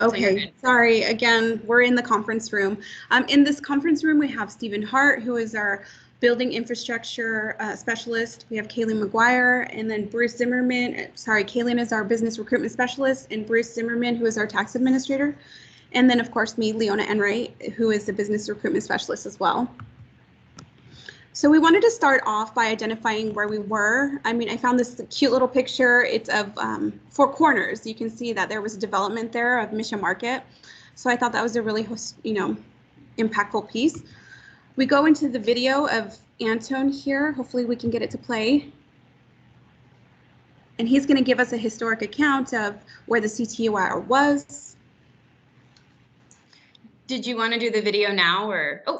Okay, sorry. Again, we're in the conference room. In this conference room, we have Stephen Hart, who is our building infrastructure specialist. We have Kaylin McGuire, and then Bruce Zimmerman. Sorry, Kaylin is our business recruitment specialist, and Bruce Zimmerman, who is our tax administrator. And then, of course, me, Leona Enright, who is the business recruitment specialist as well. So we wanted to start off by identifying where we were. I mean, I found this cute little picture. It's of Four Corners. You can see that there was a development there of Mission Market. So I thought that was a really, impactful piece. We go into the video of Antone here. Hopefully we can get it to play. And he's going to give us a historic account of where the CTUIR was. Did you want to do the video now or? Oh.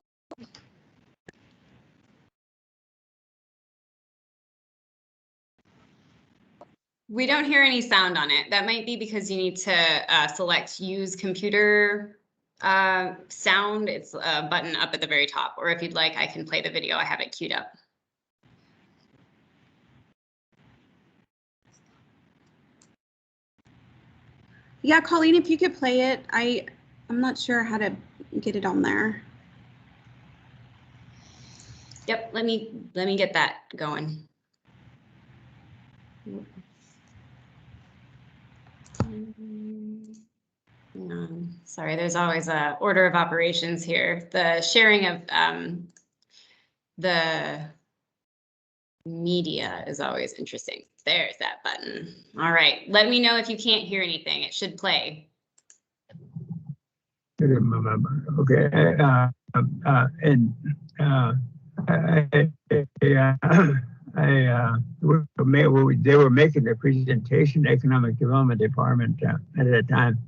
We don't hear any sound on it. That might be because you need to select use computer sound. It's a button up at the very top. Or if you'd like, I can play the video. I have it queued up. Yeah, Colleen, if you could play it. I'm not sure how to get it on there. Yep, let me get that going. Sorry, there's always a order of operations here. The sharing of the media is always interesting. There's that button. All right, let me know if you can't hear anything. It should play. Okay, they were making the presentation, Economic Development Department at that time.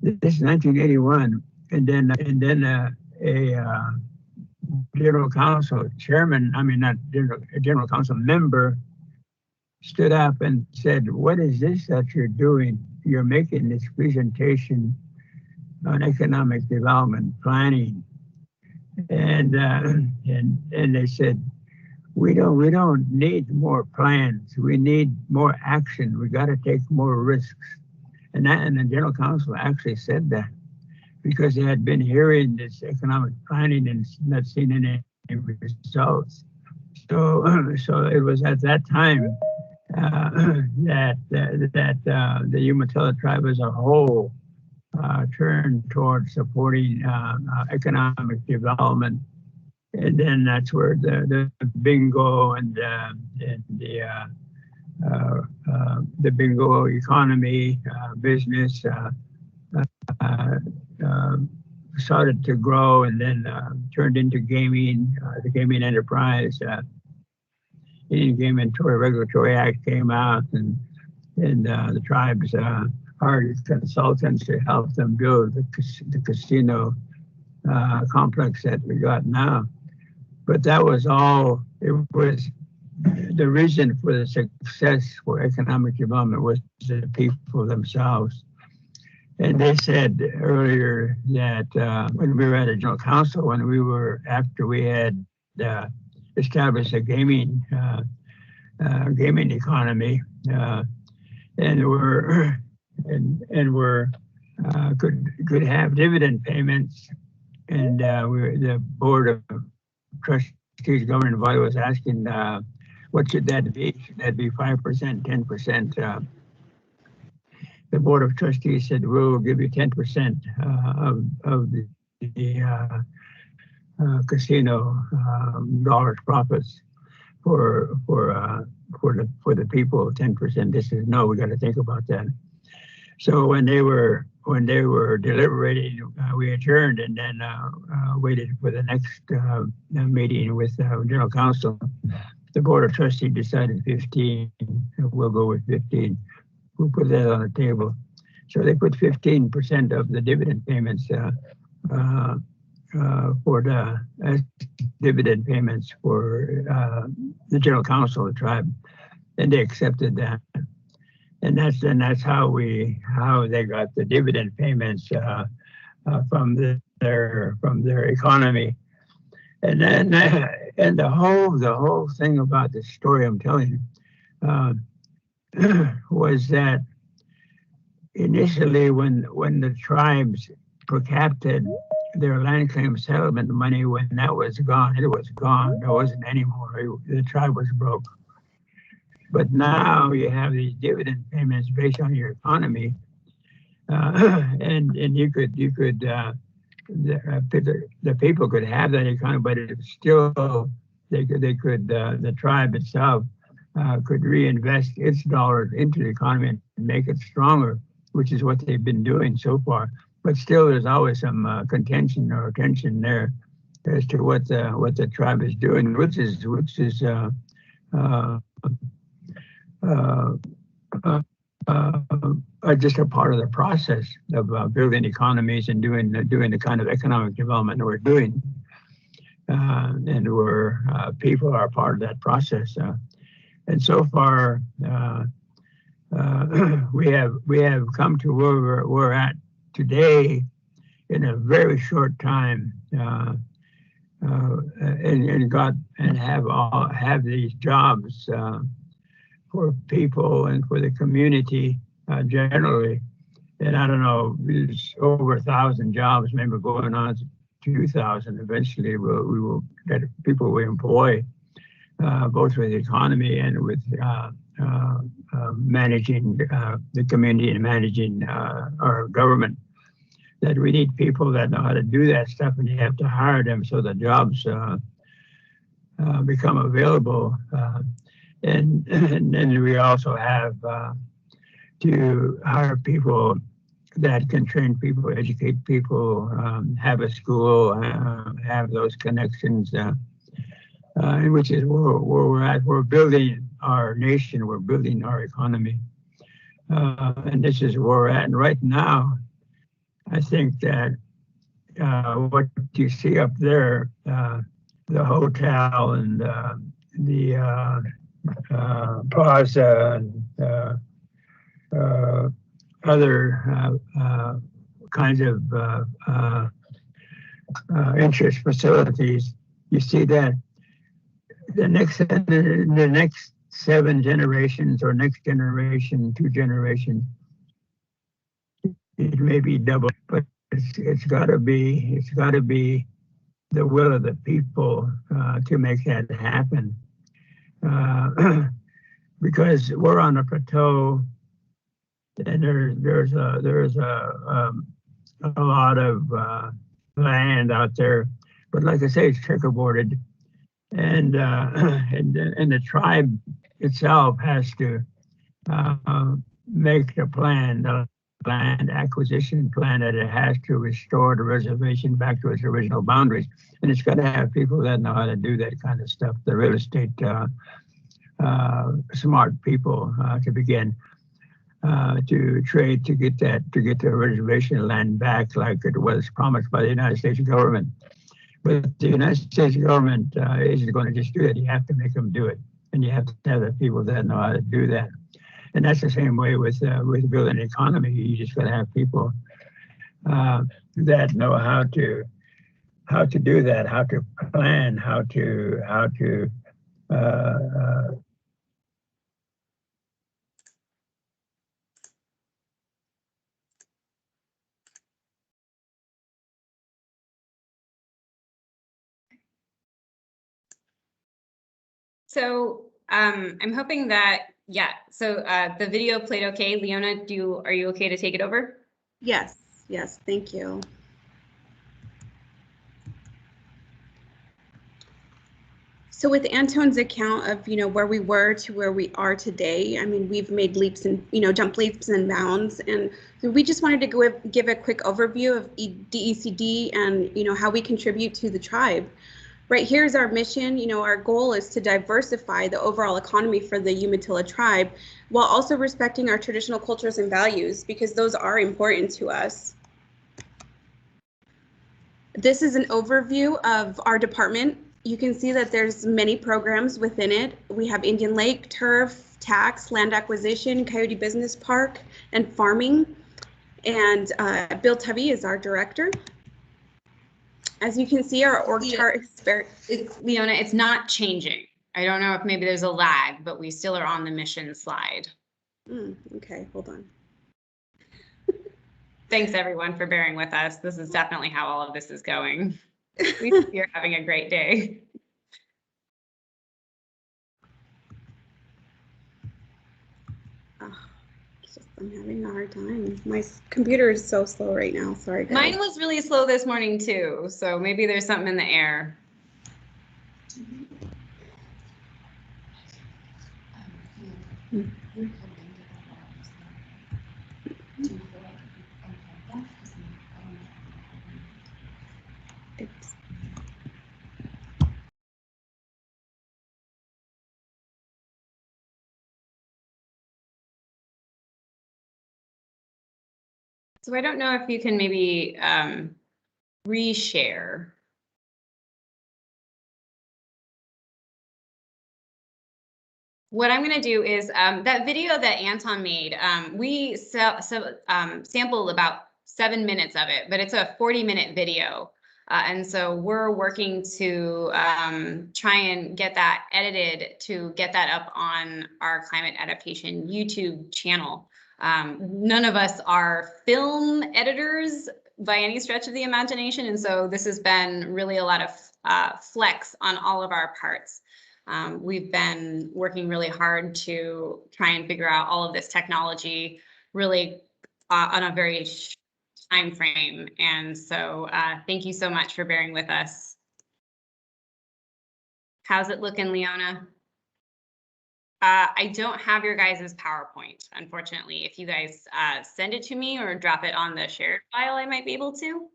This is 1981, and then a general council chairman, not general council member, stood up and said, "What is this that you're doing? You're making this presentation on economic development planning," and they said, we don't need more plans. We need more action. We got to take more risks. And the general council actually said that because they had been hearing this economic planning and not seen any results. So it was at that time that the Umatilla tribe as a whole turned towards supporting economic development. And then that's where the bingo and the bingo economy business started to grow, and then turned into gaming. The gaming enterprise, Indian Game and Toy Regulatory Act came out, and the tribes hired consultants to help them build the casino complex that we got now. But that was all. It was the reason for the success for economic development was the people themselves. And they said earlier that when we were at the general council, after we had established a gaming economy, and could have dividend payments, and the board of trustees governing body was asking, what should that be? Should that be 5%, 10%? The board of trustees said, we'll give you 10% of the casino dollars profits for the people. 10%. This is no. We got to think about that. So when they were deliberating, we adjourned and then waited for the next meeting with general council. The board of trustees decided 15. We'll go with 15. We'll put that on the table. So they put 15% of the dividend payments for the dividend payments for the general council of the tribe, and they accepted that. And that's how they got the dividend payments from their economy. And then and the whole thing about the story I'm telling you was that initially when the tribes per capita their land claim settlement money, when that was gone, it was gone. There wasn't any more. The tribe was broke. But now you have these dividend payments based on your economy, and you could the people could have that economy, but it still they could the tribe itself could reinvest its dollars into the economy and make it stronger, which is what they've been doing so far. But still, there's always some contention or tension there as to what the tribe is doing, which is just a part of the process of building economies and doing the kind of economic development that we're doing, and where people are part of that process. And so far, we have come to where we're at today in a very short time, and have these jobs for people and for the community generally. And I don't know, there's over 1,000 jobs, maybe going on to 2,000. Eventually, we will get people we employ, both with the economy and with managing the community and managing our government. That we need people that know how to do that stuff, and you have to hire them so the jobs become available. And then we also have to hire people that can train people, educate people, have a school, have those connections, which is where we're at. We're building our nation, we're building our economy. And this is where we're at. And right now, I think that what you see up there, the hotel and the plaza and other kinds of interest facilities, you see that the next 7 generations or next generation, 2 generations, it may be double, but it's got to be the will of the people to make that happen. Because we're on a plateau, and there's a lot of land out there, but like I say, it's checkerboarded, and the tribe itself has to make the plan, the land acquisition plan, that it has to restore the reservation back to its original boundaries, and it's got to have people that know how to do that kind of stuff. The real estate smart people to begin to trade to get the reservation land back like it was promised by the United States government. But the United States government isn't going to just do it. You have to make them do it, and you have to have the people that know how to do that. And that's the same way with building an economy. You just got to have people that know how to do that, how to plan, how to So I'm hoping that, so the video played okay. Leona, are you okay to take it over? Yes, thank you. So with Antone's account of, where we were to where we are today, I mean, we've made leaps and, jumped leaps and bounds. And so we just wanted to give a quick overview of DECD and, how we contribute to the tribe. Right, here's our mission. Our goal is to diversify the overall economy for the Umatilla tribe while also respecting our traditional cultures and values, because those are important to us. This is an overview of our department. You can see that there's many programs within it. We have Indian Lake, turf, tax, land acquisition, Coyote Business Park, and farming. And Bill Tubby is our director. As you can see, our org chart is Leona, it's not changing. I don't know if maybe there's a lag, but we still are on the mission slide. Okay, hold on. Thanks everyone for bearing with us. This is definitely how all of this is going. We hope you're having a great day. I'm having a hard time. My computer is so slow right now. Sorry, guys. Mine was really slow this morning too, so maybe there's something in the air. So I don't know if you can maybe reshare. What I'm going to do is that video that Antone made, we sampled about 7 minutes of it, but it's a 40-minute video. And so we're working to try and get that edited to get that up on our climate adaptation YouTube channel. None of us are film editors by any stretch of the imagination. And so this has been really a lot of flex on all of our parts. We've been working really hard to try and figure out all of this technology really on a very short time frame. And so thank you so much for bearing with us. How's it looking, Leona? I don't have your guys' PowerPoint, unfortunately. If you guys send it to me or drop it on the shared file, I might be able to.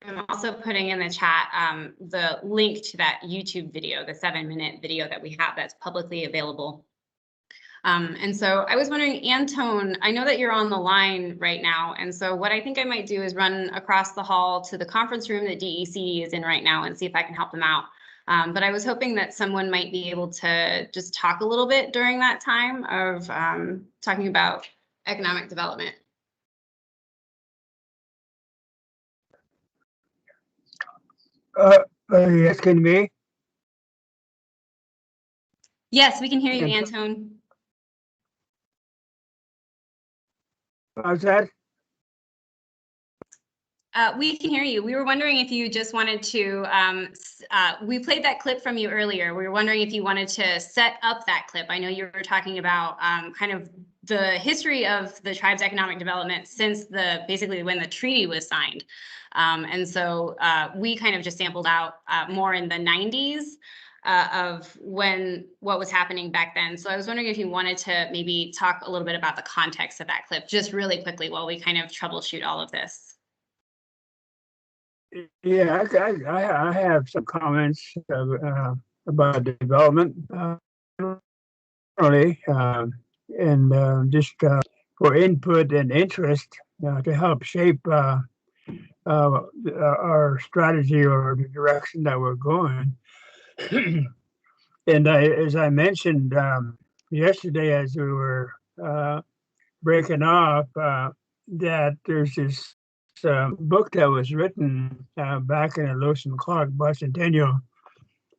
I'm also putting in the chat the link to that YouTube video, the 7-minute video that we have that's publicly available. And so I was wondering, Antone, I know that you're on the line right now. And so what I think I might do is run across the hall to the conference room that DECD is in right now and see if I can help them out. But I was hoping that someone might be able to just talk a little bit during that time of talking about economic development. Are you asking me? Yes, we can hear you, Antone. How's that? We can hear you. We were wondering if you just wanted to, we played that clip from you earlier. We were wondering if you wanted to set up that clip. I know you were talking about kind of the history of the tribe's economic development since basically when the treaty was signed. And so we kind of just sampled out more in the 90s of what was happening back then. So I was wondering if you wanted to maybe talk a little bit about the context of that clip, just really quickly while we kind of troubleshoot all of this. Yeah, I have some comments about development, really, and just for input and interest to help shape our strategy or the direction that we're going. And as I mentioned yesterday, as we were breaking off, that there's this book that was written back in the Lewis and Clark bicentennial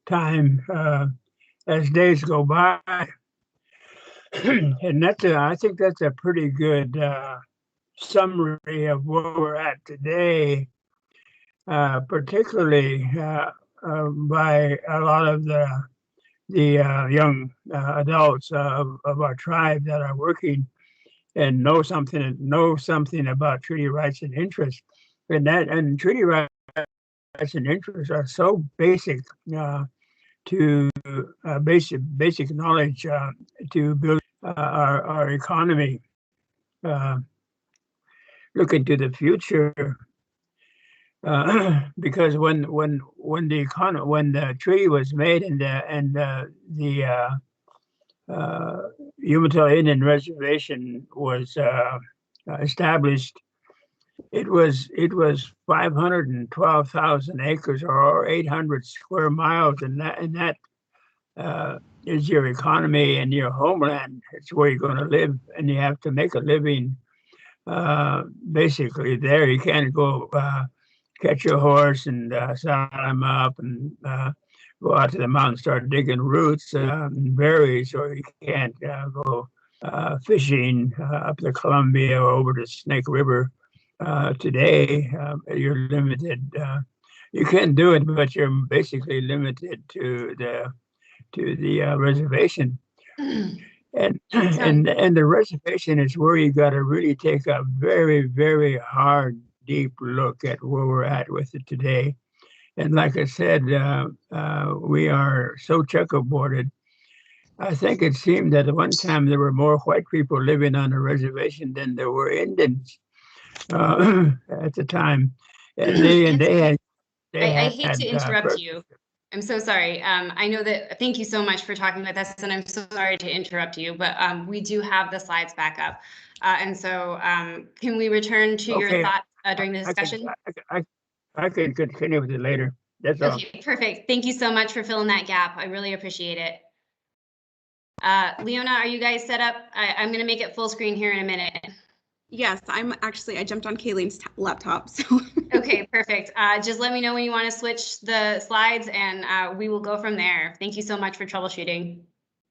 time as days go by. And that's I think that's a pretty good summary of where we're at today, particularly by a lot of the young adults of our tribe that are working and know something about treaty rights and interests, and treaty rights and interests are so basic to basic knowledge to build our economy. Looking to the future, because when the treaty was made and the Umatilla Indian Reservation was established, it was 512,000 acres or 800 square miles, and that is your economy and your homeland. It's where you're going to live, and you have to make a living basically there. You can't go catch a horse and saddle him up and go out to the mountain, start digging roots, berries, or you can't go fishing up the Columbia or over the Snake River. Today, you're limited. You can do it, but you're basically limited to the reservation. And the reservation is where you got to really take a very, very hard, deep look at where we're at with it today. And like I said, we are so checkerboarded. I think it seemed that at one time there were more white people living on a reservation than there were Indians at the time. And they I hate to interrupt you. I'm so sorry. I know that, thank you so much for talking with us, and I'm so sorry to interrupt you, but we do have the slides back up. And so can we return to your thoughts during the discussion? I can continue with it later. That's all. Okay, perfect. Thank you so much for filling that gap. I really appreciate it. Leona, are you guys set up? I'm going to make it full screen here in a minute. Yes, I jumped on Kayleen's laptop, so. Okay, perfect. Just let me know when you want to switch the slides, and we will go from there. Thank you so much for troubleshooting.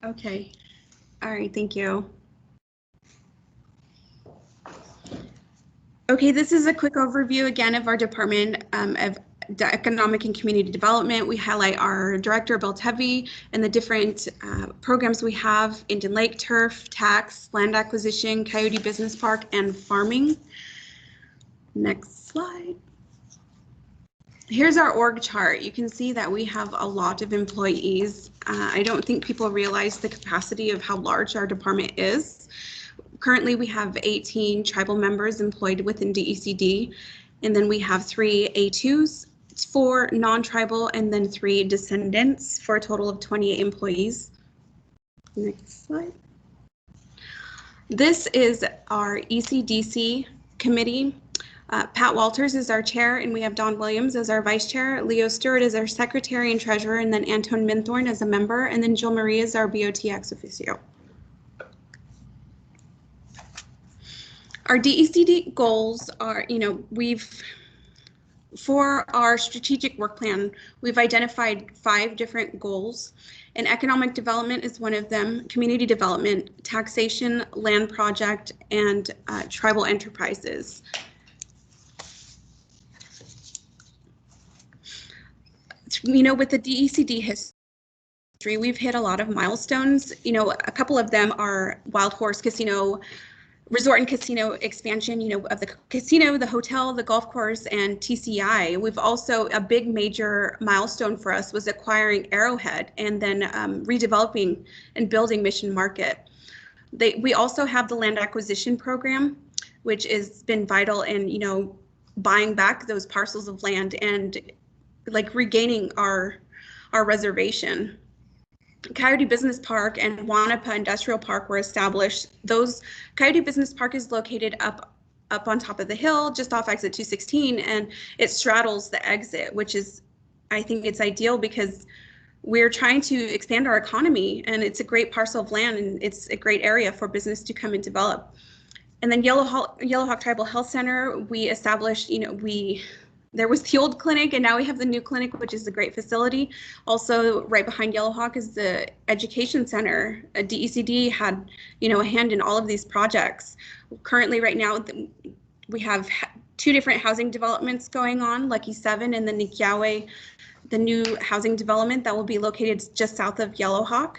Okay. All right, thank you. Okay, this is a quick overview again of our Department of Economic and Community Development. We highlight our director, Bill Tevy, and the different programs we have: Indian Lake Turf, tax, land acquisition, Coyote Business Park, and farming. Next slide. Here's our org chart. You can see that we have a lot of employees. I don't think people realize the capacity of how large our department is. Currently, we have 18 tribal members employed within DECD, and then we have 3 A2s, 4 non-tribal, and then 3 descendants for a total of 28 employees. Next slide. This is our ECDC committee. Pat Walters is our chair, and we have Don Williams as our vice chair. Leo Stewart is our secretary and treasurer, and then Antone Minthorn as a member, and then Jill Marie is our BOT ex officio. Our DECD goals are, for our strategic work plan, we've identified 5 different goals, and economic development is one of them, community development, taxation, land project, and tribal enterprises. With the DECD history, we've hit a lot of milestones. A couple of them are Wild Horse Casino, resort and casino expansion, of the casino, the hotel, the golf course, and TCI. We've also, a big major milestone for us was acquiring Arrowhead and then redeveloping and building Mission Market. We also have the land acquisition program, which has been vital in, buying back those parcels of land and regaining our reservation. Coyote Business Park and Wanapa Industrial Park were established. Coyote Business Park is located up on top of the hill, just off exit 216, and it straddles the exit, which is, I think it's ideal because we're trying to expand our economy, and it's a great parcel of land, and it's a great area for business to come and develop. And then Yellowhawk Tribal Health Center, we established, there was the old clinic, and now we have the new clinic, which is a great facility. Also, right behind Yellowhawk is the education center. DECD had, a hand in all of these projects. Currently, right now, we have 2 different housing developments going on, Lucky 7 and the Nikiawe, the new housing development that will be located just south of Yellowhawk.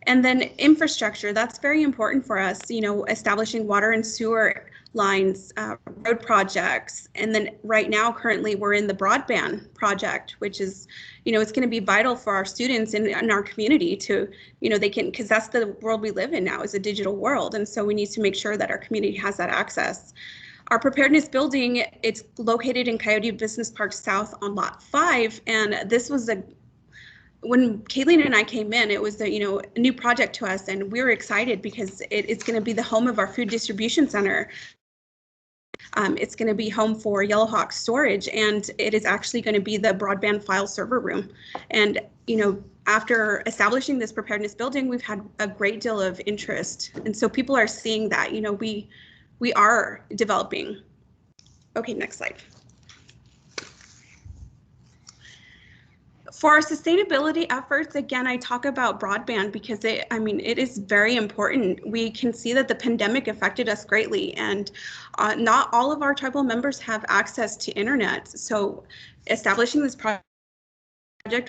And then infrastructure, that's very important for us, establishing water and sewer lines, road projects. And then right now, currently, we're in the broadband project, which is, it's going to be vital for our students in our community to, because that's the world we live in now, is a digital world. And so we need to make sure that our community has that access. Our preparedness building, it's located in Coyote Business Park South on Lot 5. And this was when Kayleen and I came in, it was a new project to us, and we were excited because it's going to be the home of our food distribution center. It's going to be home for Yellowhawk storage, and it is actually going to be the broadband file server room. And after establishing this preparedness building, we've had a great deal of interest, and so people are seeing that we are developing. Okay, next slide. For our sustainability efforts, again, I talk about broadband because it is very important. We can see that the pandemic affected us greatly, and not all of our tribal members have access to internet. So establishing this project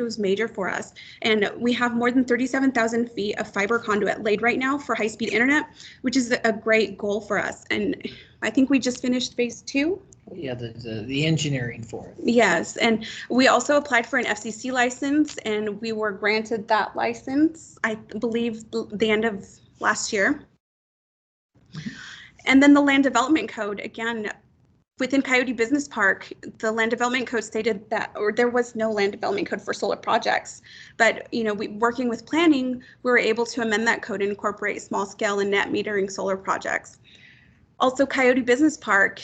was major for us. And we have more than 37,000 feet of fiber conduit laid right now for high-speed internet, which is a great goal for us. And I think we just finished phase 2. Yeah, the engineering for it. Yes, and we also applied for an FCC license, and we were granted that license, I believe, the end of last year. And then the land development code, again, within Coyote Business Park, the land development code stated that, or there was no land development code for solar projects, but working with planning, we were able to amend that code and incorporate small scale and net metering solar projects. Also, Coyote Business Park,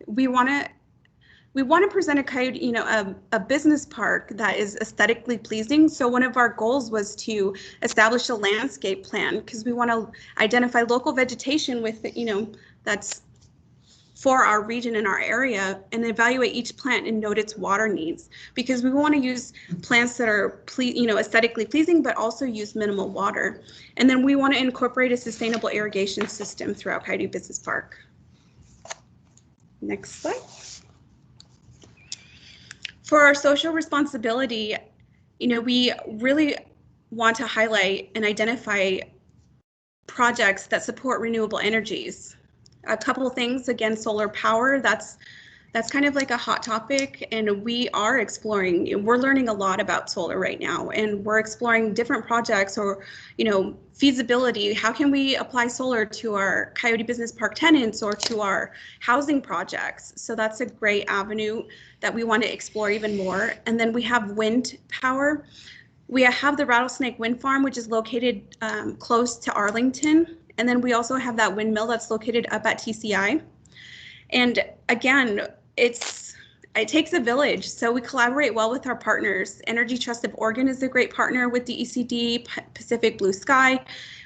we want to present a Coyote, a business park that is aesthetically pleasing. So one of our goals was to establish a landscape plan because we want to identify local vegetation with, that's for our region and our area, and evaluate each plant and note its water needs, because we want to use plants that are aesthetically pleasing but also use minimal water. And then we want to incorporate a sustainable irrigation system throughout Coyote Business Park. Next slide. For our social responsibility, we really want to highlight and identify projects that support renewable energies. A couple of things, again, solar power, that's kind of like a hot topic, and we are exploring, we're learning a lot about solar right now, and we're exploring different projects or, feasibility. How can we apply solar to our Coyote Business Park tenants or to our housing projects? So that's a great avenue that we want to explore even more. And then we have wind power. We have the Rattlesnake Wind Farm, which is located close to Arlington. And then we also have that windmill that's located up at TCI. And again, it takes a village, so we collaborate well with our partners. Energy Trust of Oregon is a great partner with DECD, Pacific Blue Sky.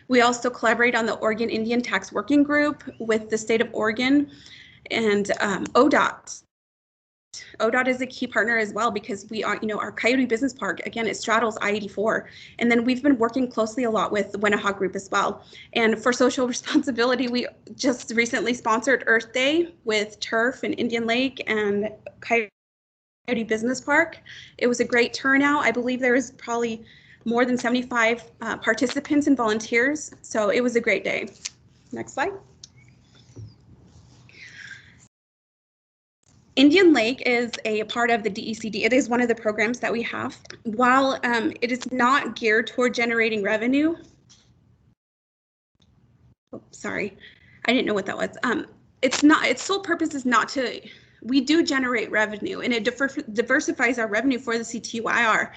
We also collaborate on the Oregon Indian Tax Working Group with the state of Oregon, and ODOT. ODOT is a key partner as well, because we are, our Coyote Business Park, again, it straddles I-84. And then we've been working closely a lot with the Wanapa group as well. And for social responsibility, we just recently sponsored Earth Day with Turf and Indian Lake and Coyote Business Park. It was a great turnout. I believe there was probably more than 75 participants and volunteers. So it was a great day. Next slide. Indian Lake is a part of the DECD. It is one of the programs that we have. While it is not geared toward generating revenue, oh, sorry, I didn't know what that was. It's not, its sole purpose is not to, we do generate revenue, and it diversifies our revenue for the CTUIR,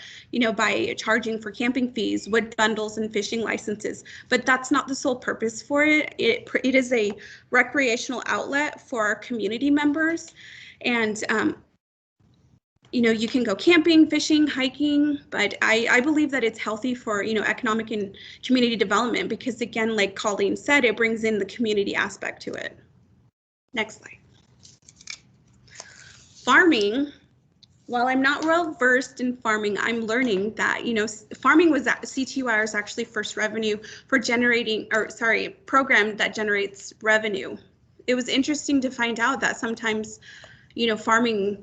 by charging for camping fees, wood bundles, and fishing licenses. But that's not the sole purpose for it. It is a recreational outlet for our community members. And, you can go camping, fishing, hiking, but I believe that it's healthy for, economic and community development, because again, like Colleen said, it brings in the community aspect to it. Next slide. Farming. While I'm not well versed in farming, I'm learning that, farming was CTUIR's actually first revenue for program that generates revenue. It was interesting to find out that sometimes farming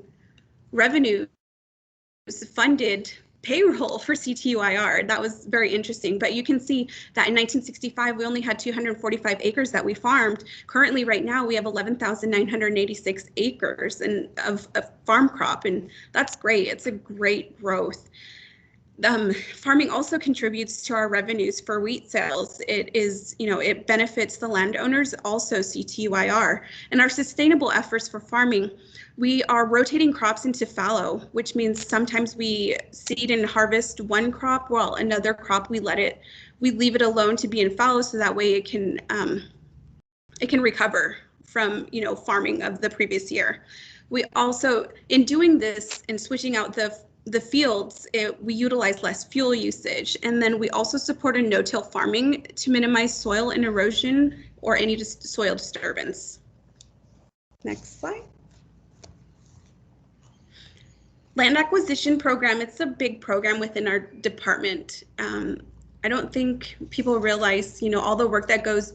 revenue funded payroll for CTUIR. That was very interesting. But you can see that in 1965, we only had 245 acres that we farmed. Currently, right now, we have 11,986 acres of farm crop, and that's great. It's a great growth. Farming also contributes to our revenues for wheat sales. It is, it benefits the landowners, also CTUIR. And our sustainable efforts for farming, we are rotating crops into fallow, which means sometimes we seed and harvest one crop, while another crop we leave it alone to be in fallow, so that way it can recover from farming of the previous year. We also, in doing this and switching out the fields, we utilize less fuel usage, and then we also support a no-till farming to minimize soil and erosion or any soil disturbance. Next slide. Land acquisition program, it's a big program within our department. I don't think people realize, all the work that goes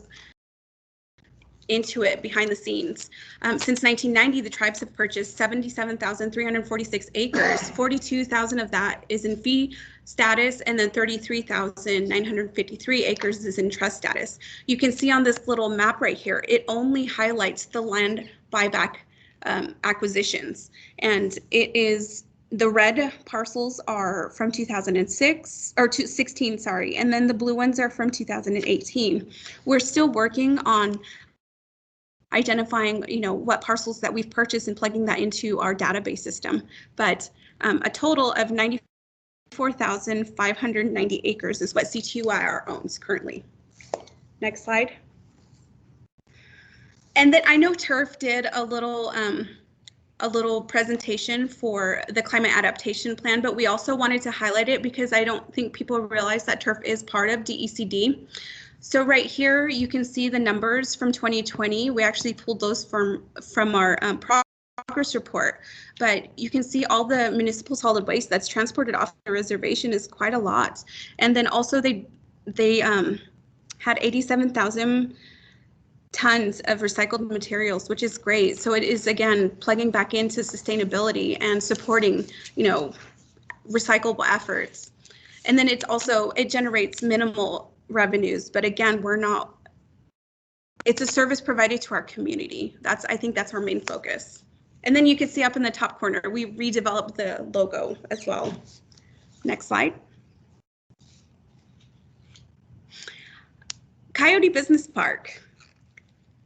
into it behind the scenes. Since 1990, the tribes have purchased 77,346 acres. 42,000 of that is in fee status, and then 33,953 acres is in trust status. You can see on this little map right here, it only highlights the land buyback acquisitions, and it is the red parcels are from 2006 or 16, sorry, and then the blue ones are from 2018. We're still working on identifying, what parcels that we've purchased and plugging that into our database system. But a total of 94,590 acres is what CTUIR owns currently. Next slide. And then I know Turf did a little presentation for the climate adaptation plan, but we also wanted to highlight it because I don't think people realize that Turf is part of DECD. So right here, you can see the numbers from 2020. We actually pulled those from our progress report, but you can see all the municipal solid waste that's transported off the reservation is quite a lot. And then also they had 87,000 tons of recycled materials, which is great. So it is, again, plugging back into sustainability and supporting, recyclable efforts. And then it generates minimal revenues, but again, it's a service provided to our community. I think that's our main focus. And then you can see up in the top corner, we redeveloped the logo as well. Next slide. Coyote Business Park.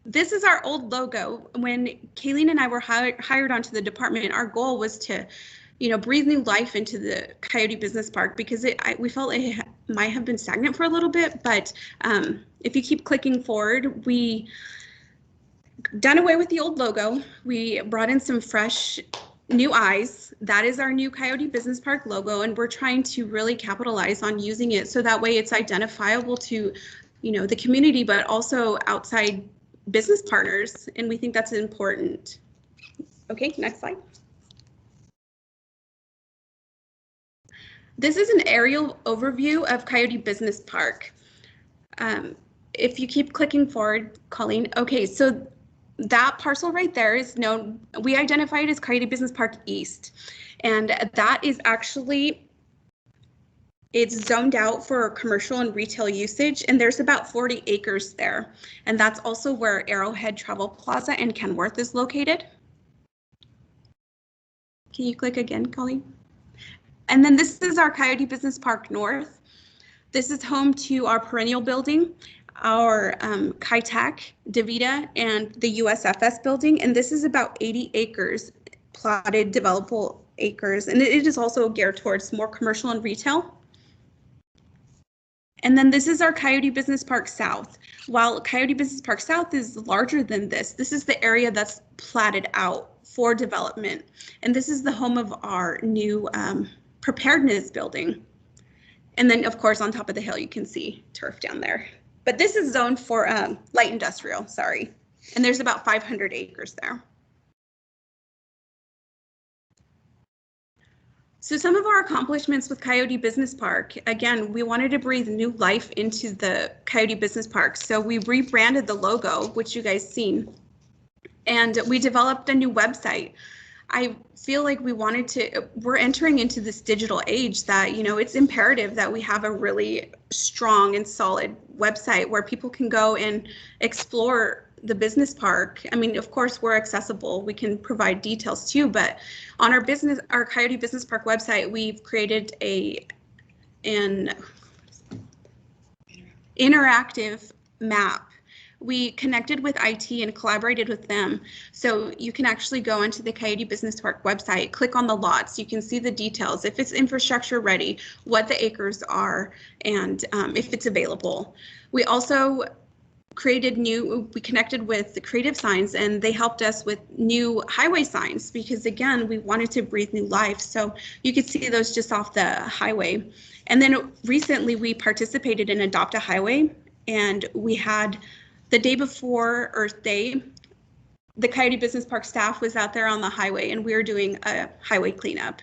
This is our old logo. When Kayleen and I were hired onto the department, our goal was to, breathe new life into the Coyote Business Park because we felt it might have been stagnant for a little bit. But if you keep clicking forward, we done away with the old logo. We brought in some fresh new eyes. That is our new Coyote Business Park logo, and we're trying to really capitalize on using it so that way it's identifiable to, the community, but also outside business partners, and we think that's important. Okay, next slide. This is an aerial overview of Coyote Business Park. If you keep clicking forward, Colleen. Okay, so that parcel right there is known, we identify it as Coyote Business Park East, and that is actually, it's zoned out for commercial and retail usage, and there's about 40 acres there. And that's also where Arrowhead Travel Plaza and Kenworth is located. Can you click again, Colleen? And then this is our Coyote Business Park North. This is home to our perennial building, our KITAC, DeVita, and the USFS building. And this is about 80 acres, plotted developable acres. And it is also geared towards more commercial and retail. And then this is our Coyote Business Park South. While Coyote Business Park South is larger than this is the area that's platted out for development. And this is the home of our new preparedness building. And then, of course, on top of the hill, you can see Turf down there. But this is zoned for light industrial, sorry. And there's about 500 acres there. So some of our accomplishments with Coyote Business Park, again, we wanted to breathe new life into the Coyote Business Park. So we rebranded the logo, which you guys seen, and we developed a new website. I feel like we're entering into this digital age that, it's imperative that we have a really strong and solid website where people can go and explore the business park. I mean, of course, we're accessible. We can provide details too, but on our Coyote Business Park website, we've created an interactive map. We connected with IT and collaborated with them. So you can actually go onto the Coyote Business Park website, click on the lots. You can see the details, if it's infrastructure ready, what the acres are, and if it's available. We also we connected with the Creative Signs, and they helped us with new highway signs because, again, we wanted to breathe new life. So you could see those just off the highway. And then recently we participated in Adopt a Highway, and we had the day before Earth Day, the Coyote Business Park staff was out there on the highway, and we were doing a highway cleanup.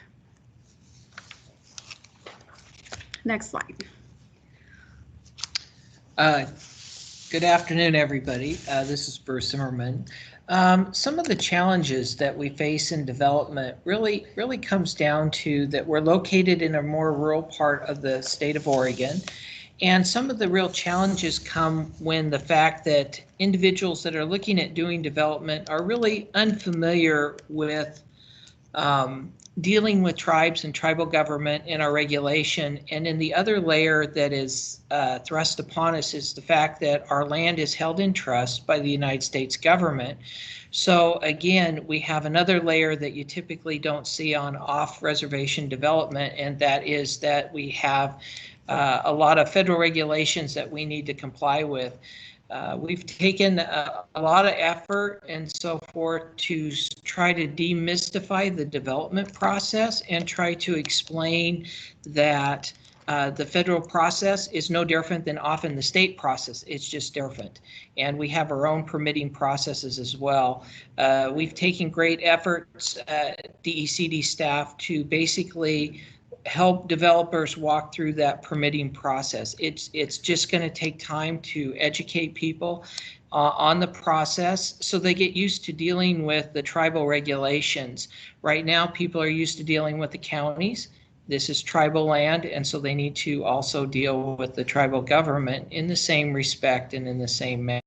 Next slide. Good afternoon, everybody. This is Bruce Zimmerman. Some of the challenges that we face in development really comes down to that we're located in a more rural part of the state of Oregon. And some of the real challenges come when the fact that individuals that are looking at doing development are really unfamiliar with dealing with tribes and tribal government in our regulation. And then the other layer that is thrust upon us is the fact that our land is held in trust by the United States government. So again, we have another layer that you typically don't see on off-reservation development, and that is that we have a lot of federal regulations that we need to comply with. We've taken a lot of effort and so forth to try to demystify the development process and try to explain that the federal process is no different than often the state process. It's just different. And we have our own permitting processes as well. We've taken great efforts, DECD staff, to basically help developers walk through that permitting process. It's just going to take time to educate people on the process so they get used to dealing with the tribal regulations. Right now, people are used to dealing with the counties. This is tribal land, and so they need to also deal with the tribal government in the same respect and in the same manner.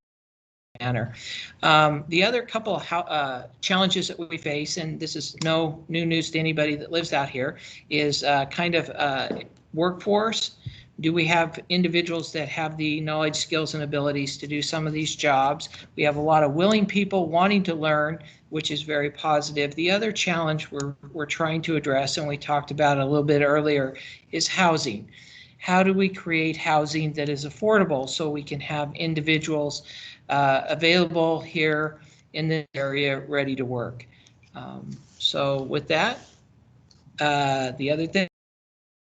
The other couple of challenges that we face, and this is no new news to anybody that lives out here, is kind of workforce. Do we have individuals that have the knowledge, skills, and abilities to do some of these jobs? We have a lot of willing people wanting to learn, which is very positive. The other challenge we're trying to address, and we talked about it a little bit earlier, is housing. How do we create housing that is affordable so we can have individuals available here in the area ready to work? So with that, the other thing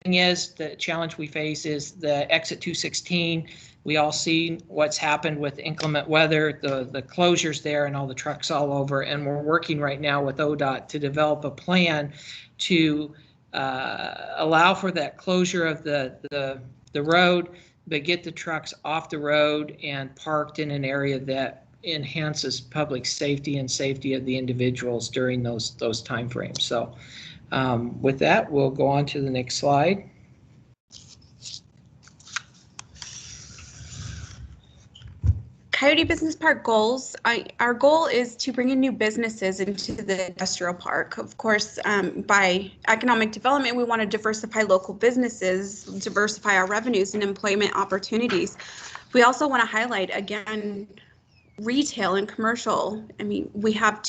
is the challenge we face is the Exit 216. We all see what's happened with inclement weather, the closures there and all the trucks all over, and we're working right now with ODOT to develop a plan to allow for that closure of the road, but get the trucks off the road and parked in an area that enhances public safety and safety of the individuals during those time frames. So with that, we'll go on to the next slide. Coyote Business Park goals. Our goal is to bring in new businesses into the industrial park. Of course, by economic development, we want to diversify local businesses, diversify our revenues and employment opportunities. We also want to highlight, again, retail and commercial. I mean, we have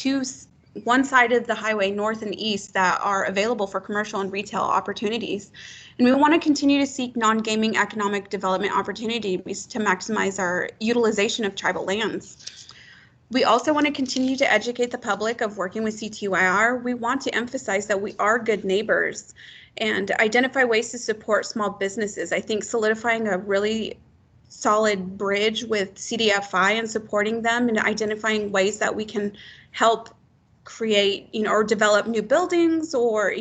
one side of the highway, north and east, that are available for commercial and retail opportunities. And we want to continue to seek non-gaming economic development opportunities to maximize our utilization of tribal lands. We also want to continue to educate the public of working with CTUIR. We want to emphasize that we are good neighbors and identify ways to support small businesses. I think solidifying a really solid bridge with CDFI and supporting them and identifying ways that we can help create, or develop new buildings, or,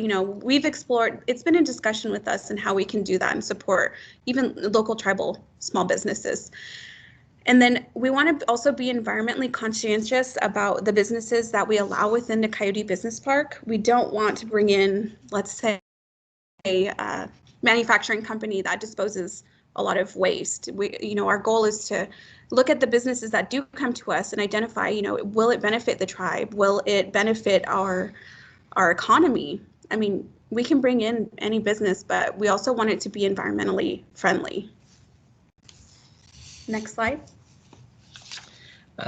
we've explored, it's been in discussion with us and how we can do that and support even local tribal small businesses. And then we want to also be environmentally conscientious about the businesses that we allow within the Coyote Business Park. We don't want to bring in, let's say, a manufacturing company that disposes a lot of waste. Our goal is to look at the businesses that do come to us and identify, will it benefit the tribe? Will it benefit our economy? I mean, we can bring in any business, but we also want it to be environmentally friendly. Next slide.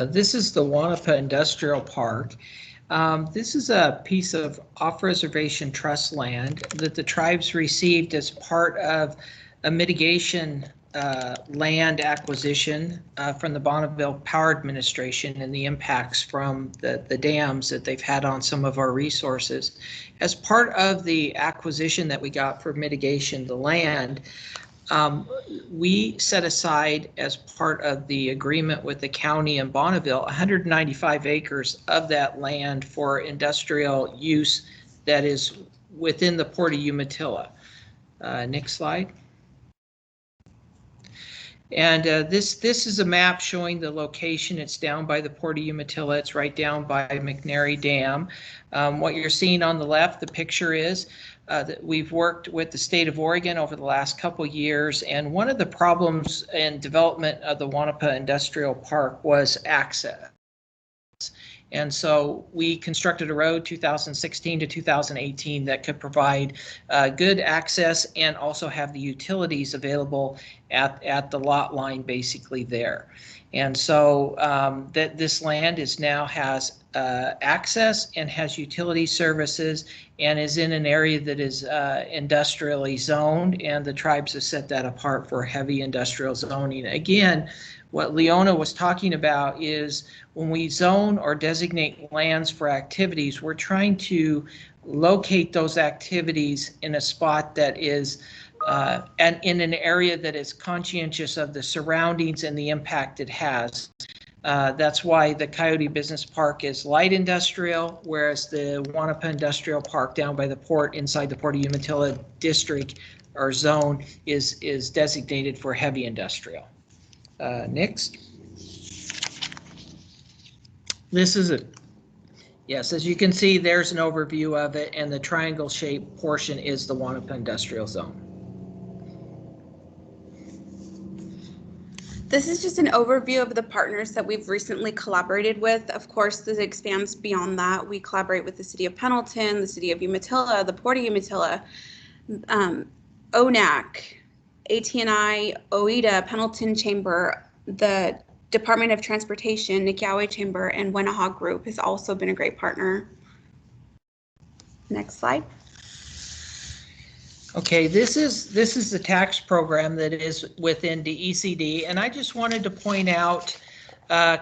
This is the Wanapa Industrial Park. This is a piece of off-reservation trust land that the tribes received as part of a mitigation land acquisition from the Bonneville Power Administration and the impacts from the dams that they've had on some of our resources. As part of the acquisition that we got for mitigation, the land, we set aside as part of the agreement with the county and Bonneville 195 acres of that land for industrial use that is within the Port of Umatilla. Next slide. And this is a map showing the location. It's down by the Port of Umatilla. It's right down by McNary Dam. What you're seeing on the left, the picture is that we've worked with the state of Oregon over the last couple years, and one of the problems in development of the Wanapa Industrial Park was access. And so we constructed a road 2016 to 2018 that could provide good access and also have the utilities available at the lot line basically there. And so that this land is now has access and has utility services and is in an area that is industrially zoned, and the tribes have set that apart for heavy industrial zoning. Again, what Leona was talking about is when we zone or designate lands for activities, we're trying to locate those activities in a spot that is and in an area that is conscientious of the surroundings and the impact it has. That's why the Coyote Business Park is light industrial, whereas the Wanapa Industrial Park down by the port inside the Port of Umatilla district or zone is designated for heavy industrial. Next. This is it. Yes, as you can see, there's an overview of it, and the triangle shaped portion is the Wanapa Industrial Zone. This is just an overview of the partners that we've recently collaborated with. Of course, this expands beyond that. We collaborate with the City of Pendleton, the City of Umatilla, the Port of Umatilla, ONAC, AT&I, OEDA, Pendleton Chamber, the Department of Transportation, Nikiawe Chamber, and Wenaha Group has also been a great partner. Next slide. Okay, this is the tax program that is within DECD, and I just wanted to point out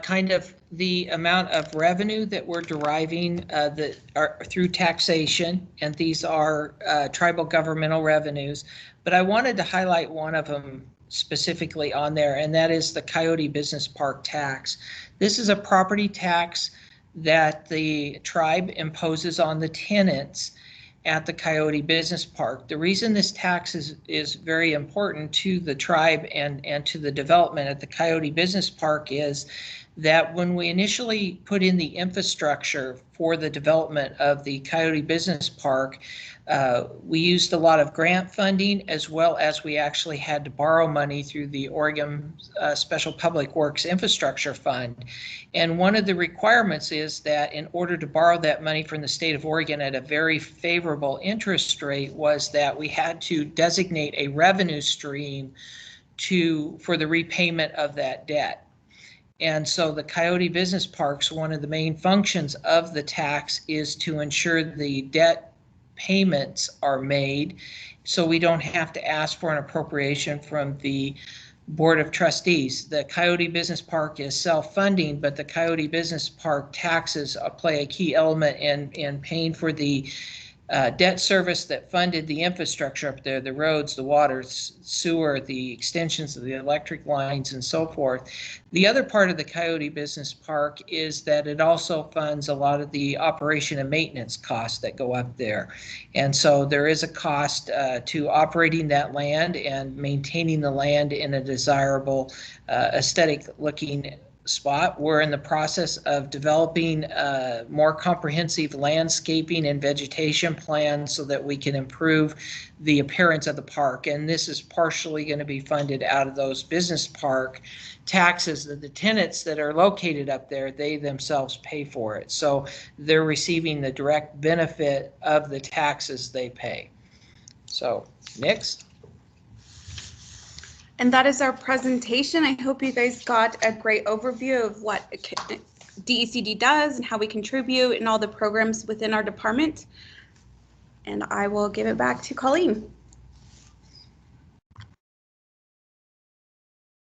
kind of the amount of revenue that we're deriving that are through taxation, and these are tribal governmental revenues. But I wanted to highlight one of them specifically on there, and that is the Coyote Business Park tax. This is a property tax that the tribe imposes on the tenants at the Coyote Business Park. The reason this tax is very important to the tribe and to the development at the Coyote Business Park is that when we initially put in the infrastructure for the development of the Coyote Business Park, we used a lot of grant funding, as well as we actually had to borrow money through the Oregon Special Public Works Infrastructure Fund. And one of the requirements is that in order to borrow that money from the state of Oregon at a very favorable interest rate was that we had to designate a revenue stream for the repayment of that debt. And so the Coyote Business Parks, one of the main functions of the tax is to ensure the debt payments are made, so we don't have to ask for an appropriation from the Board of Trustees. The Coyote Business Park is self-funding, but the Coyote Business Park taxes play a key element in paying for the debt service that funded the infrastructure up there, the roads, the water, sewer, the extensions of the electric lines, and so forth. The other part of the Coyote Business Park is that it also funds a lot of the operation and maintenance costs that go up there. And so there is a cost to operating that land and maintaining the land in a desirable aesthetic looking spot. We're in the process of developing more comprehensive landscaping and vegetation plans so that we can improve the appearance of the park. And this is partially going to be funded out of those business park taxes that the tenants that are located up there, they themselves pay for it. So they're receiving the direct benefit of the taxes they pay. So next. And that is our presentation. I hope you guys got a great overview of what DECD does and how we contribute and all the programs within our department. And I will give it back to Colleen.